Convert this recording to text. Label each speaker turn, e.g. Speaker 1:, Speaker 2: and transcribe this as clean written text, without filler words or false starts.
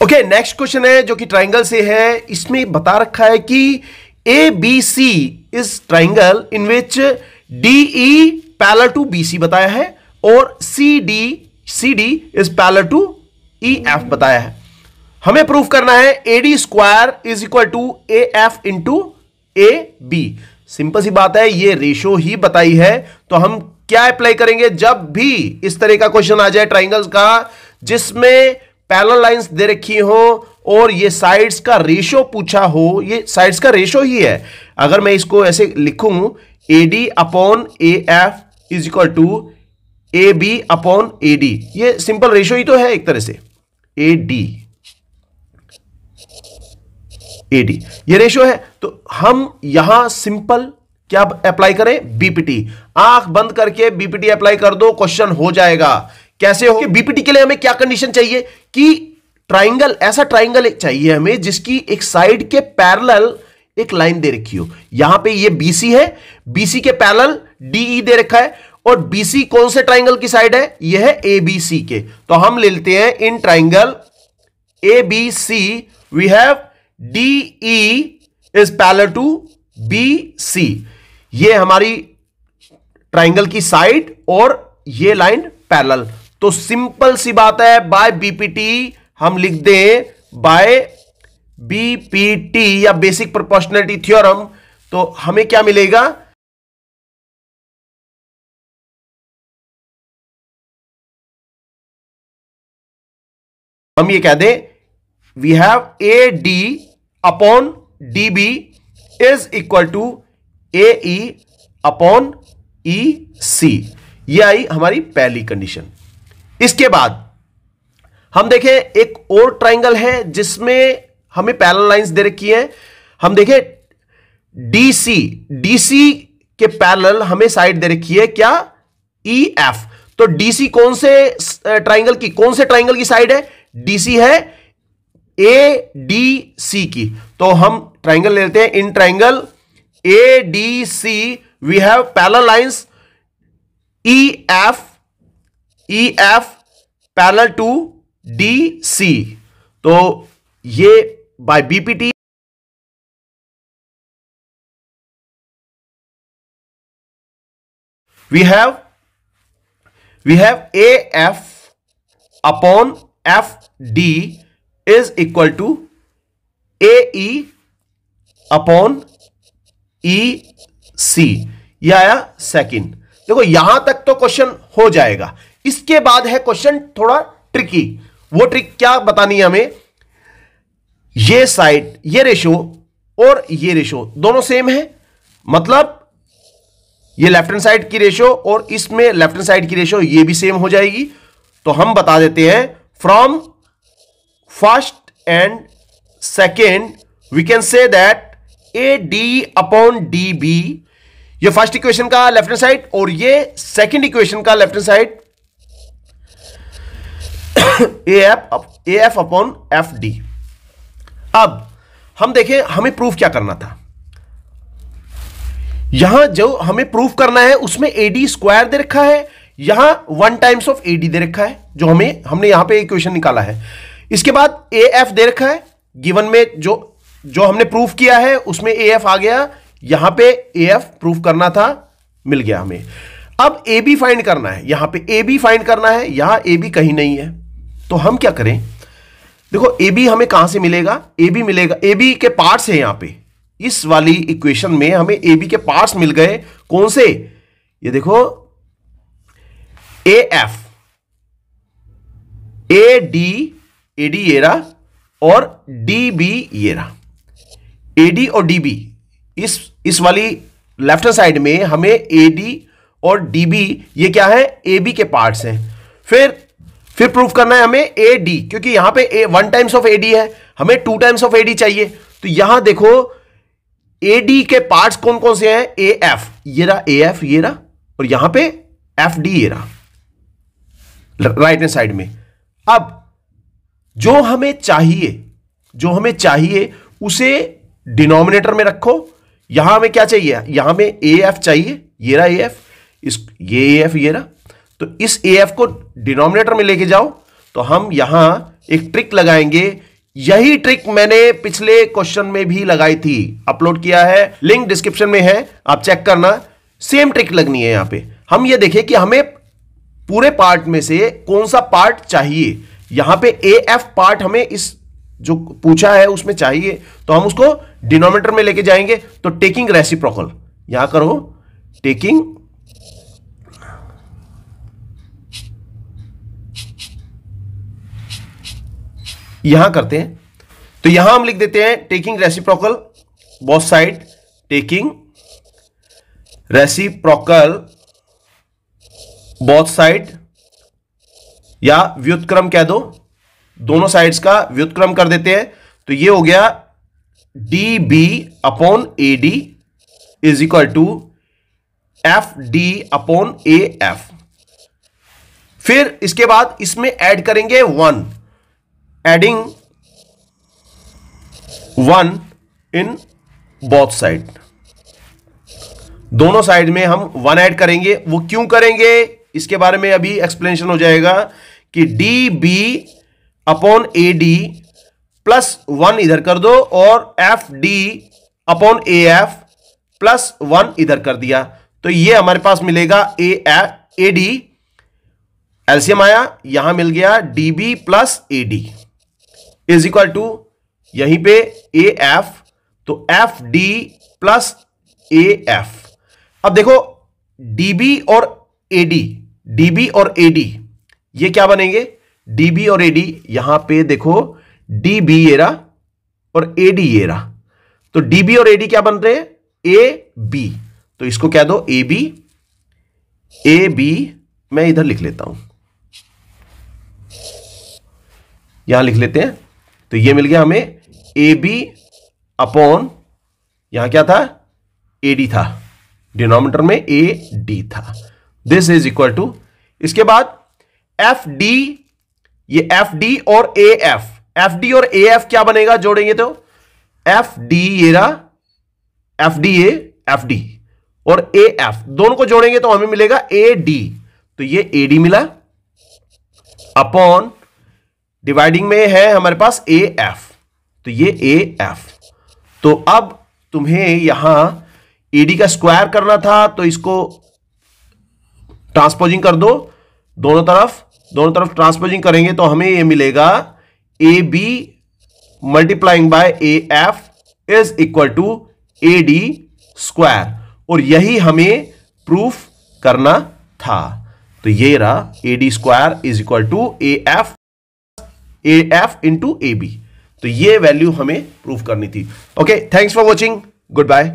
Speaker 1: Okay, next question है जो कि ट्राइंगल से है। इसमें बता रखा है कि A B C is triangle in which D E parallel to B C बताया है और C D is parallel to E F बताया है। हमें प्रूफ करना है A D square is equal to A F into A B. Simple सी बात है, ये रेशो ही बताई है। तो हम क्या अप्लाई करेंगे जब भी इस तरह का क्वेश्चन आ जाए ट्राइंगल्स का जिसमें पैरेलल लाइंस दे रखी हो और ये साइड्स का रेशो पूछा हो, ये साइड्स का रेशो ही है। अगर मैं इसको ऐसे लिखूं A D upon A F is equal to A B upon A D, ये सिंपल रेशो ही तो है एक तरह से। ए डी ये रेशो है। तो हम यहां सिंपल क्या अप्लाई करें, बीपीटी। आंख बंद करके बीपीटी अप्लाई कर दो, क्वेश्चन हो जाएगा। कैसे हो? बीपीटी के लिए हमें क्या कंडीशन चाहिए कि ट्राइंगल, ऐसा ट्राइंगल चाहिए हमें जिसकी एक साइड के पैरेलल एक लाइन दे रखी हो। यहां पे ये बीसी है, बीसी के पैरेलल डीई दे रखा है और बीसी कौन से ट्राइंगल की साइड है, यह है एबीसी के। तो हम ले लेते हैं in triangle ABC we have DE is parallel to BC. ये हमारी ट्राइंगल की साइड और ये लाइन पैरेलल। तो सिंपल सी बात है, बाय बीपीटी हम लिख दें बाय बीपीटी या बेसिक प्रोपोर्शनलिटी थ्योरम। तो हमें क्या मिलेगा, हम ये कह दें we have A D upon D B is equal to A E upon E C. ये आई हमारी पहली कंडीशन। इसके बाद हम देखें एक और ट्राइंगल है जिसमें हमें पैरेलल लाइंस दे रखी हैं। हम देखें डीसी के पैरेलल हमें साइड दे रखी है क्या, ई एफ। तो डीसी कौन से ट्राइंगल की साइड है, डीसी है ए डी सी की। तो हम ट्राइंगल ले लेते हैं in triangle A D C we have parallel lines E F parallel to D C. तो ये by BPT we have A F upon F D is equal to A E upon E C. यह आया second. देखो यहां तक तो question हो जाएगा। इसके बाद है क्वेश्चन थोड़ा ट्रिकी। वो ट्रिक क्या बतानी है हमें, ये साइड, ये रेशो और ये रेशो दोनों सेम है, मतलब ये लेफ्ट हैंड साइड की रेशो और इसमें लेफ्ट हैंड साइड की रेशो ये भी सेम हो जाएगी। तो हम बता देते हैं from first and second we can say that A D upon D B, ये फर्स्ट इक्वेशन का लेफ्ट हैंड साइड और ये सेकेंड इक्वेशन का left hand side A F upon F D. अब हम देखें हमें प्रूफ क्या करना था। यहां जो हमें प्रूफ करना है उसमें एडी स्क्वायर दे रखा है, यहां 1 टाइम्स ऑफ एडी दे रखा है जो हमने यहां पे इक्वेशन निकाला है। इसके बाद ए एफ दे रखा है गिवन में, जो हमने प्रूफ किया है उसमें ए एफ आ गया, यहां पे ए एफ प्रूफ करना था, मिल गया हमें। अब ए बी फाइंड करना है, यहां पे ए बी फाइंड करना है, यहां ए बी कहीं नहीं है। तो हम क्या करें, देखो ए बी हमें कहां से मिलेगा, ए बी मिलेगा, ए बी के पार्ट्स है यहां पे, इस वाली इक्वेशन में हमें ए बी के पार्ट्स मिल गए। कौन से, ये देखो ए एफ, ए डी ये रहा और डी बी ये रहा। ए डी और डी बी इस वाली लेफ्ट हैंड साइड में हमें ए डी और डी बी ये क्या है, ए बी के पार्ट्स हैं। फिर प्रूफ करना है हमें ए डी, क्योंकि यहां पे 1 टाइम्स ऑफ ए डी है, हमें 2 टाइम्स ऑफ ए डी चाहिए। तो यहां देखो ए डी के पार्ट्स कौन कौन से हैं, ए एफ ये रहा, ए एफ ये रहा और यहां पे एफ डी ये रहा राइट हैंड साइड में। अब जो हमें चाहिए उसे डिनोमिनेटर में रखो। यहां हमें क्या चाहिए, यहां में ए एफ चाहिए, ये रहा ए एफ, ये ए एफ ये रहा। तो इस ए एफ को डिनोमिनेटर में लेके जाओ। तो हम यहां एक ट्रिक लगाएंगे यही ट्रिक मैंने पिछले क्वेश्चन में भी लगाई थी, अपलोड किया है, लिंक डिस्क्रिप्शन में है, आप चेक करना। सेम ट्रिक लगनी है। यहां पे हम ये देखें कि हमें पूरे पार्ट में से कौन सा पार्ट चाहिए। यहां पे ए एफ पार्ट हमें इस जो पूछा है उसमें चाहिए, तो हम उसको डिनोमिनेटर में लेके जाएंगे। तो टेकिंग रेसिप्रोकल यहां करो, टेकिंग यहां करते हैं, तो यहां हम लिख देते हैं taking reciprocal both side, taking reciprocal both side, या व्युत्क्रम कह दो, दोनों साइड्स का व्युत्क्रम कर देते हैं। तो ये हो गया D B upon A D is equal to F D upon A F. फिर इसके बाद इसमें ऐड करेंगे 1, एडिंग 1 इन बोथ साइड, दोनों साइड में हम 1 ऐड करेंगे। वो क्यों करेंगे इसके बारे में अभी एक्सप्लेनेशन हो जाएगा कि D B upon A D plus 1 इधर कर दो और F D upon A F plus 1 इधर कर दिया, तो ये हमारे पास मिलेगा ए डी, एलसीएम आया, यहां मिल गया D B plus A D is equal to यहीं पे ए एफ, तो F D plus A F. अब देखो डीबी और एडी, डीबी और एडी ये क्या बनेंगे, डीबी और एडी, यहां पे देखो डीबी ये रहा और एडी ये रहा, तो डीबी और एडी क्या बन रहे हैं, ए बी, तो इसको क्या दो ए बी, ए बी मैं इधर लिख लेता हूं, यहां लिख लेते हैं, तो ये मिल गया हमें ए बी अपॉन यहां क्या था, ए डी था, डिनोमिनेटर में ए डी था, दिस इज इक्वल टू, इसके बाद एफ डी, ये एफ डी और ए एफ, एफ डी और ए एफ क्या बनेगा जोड़ेंगे तो एफ डी ये रहा, F D A F D और ए एफ दोनों को जोड़ेंगे तो हमें मिलेगा ए डी, तो ये ए डी मिला अपॉन डिवाइडिंग में है हमारे पास ए एफ, तो ये ए एफ। तो अब तुम्हें यहां एडी का स्क्वायर करना था, तो इसको ट्रांसपोजिंग कर दो, दोनों तरफ ट्रांसपोजिंग करेंगे तो हमें ये मिलेगा A B multiplying by A F is equal to A D square, और यही हमें प्रूफ करना था। तो ये रहा A D square is equal to A F into A B, तो ये वैल्यू हमें प्रूफ करनी थी। Okay, thanks for watching, good bye.